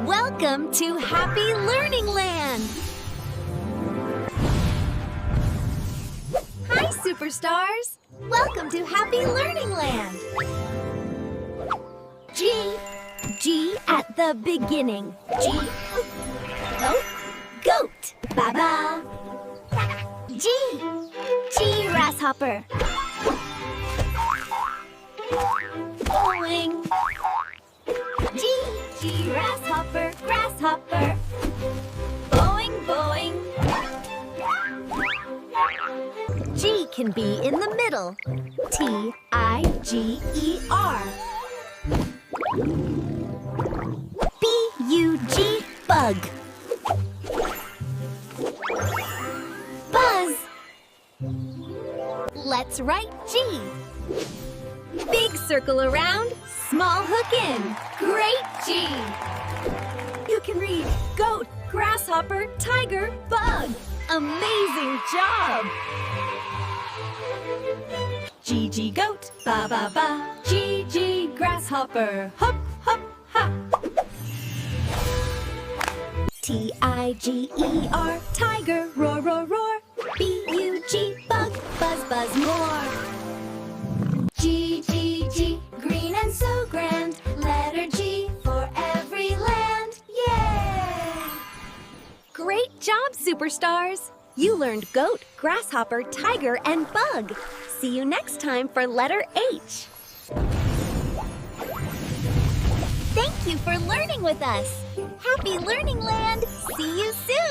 Welcome to Happy Learning Land! Hi, superstars! Welcome to Happy Learning Land! G at the beginning. G. Oh, goat. Ba-ba. G grasshopper. Going. G grasshopper, grasshopper. Boing. G can be in the middle. Tiger. Bug, bug. Buzz. Let's write G. Big circle around, small hook in. Great G. You can read goat, grasshopper, tiger, bug. Amazing job. G goat, ba ba ba. G grasshopper, hop hop hop. Tiger, tiger, roar roar roar. Bug, buzz buzz more. G, green and so grand. Letter G for every land. Yay! Great job, superstars! You learned goat, grasshopper, tiger, and bug. See you next time for letter H. Thank you for learning with us. Happy Learning Land! See you soon!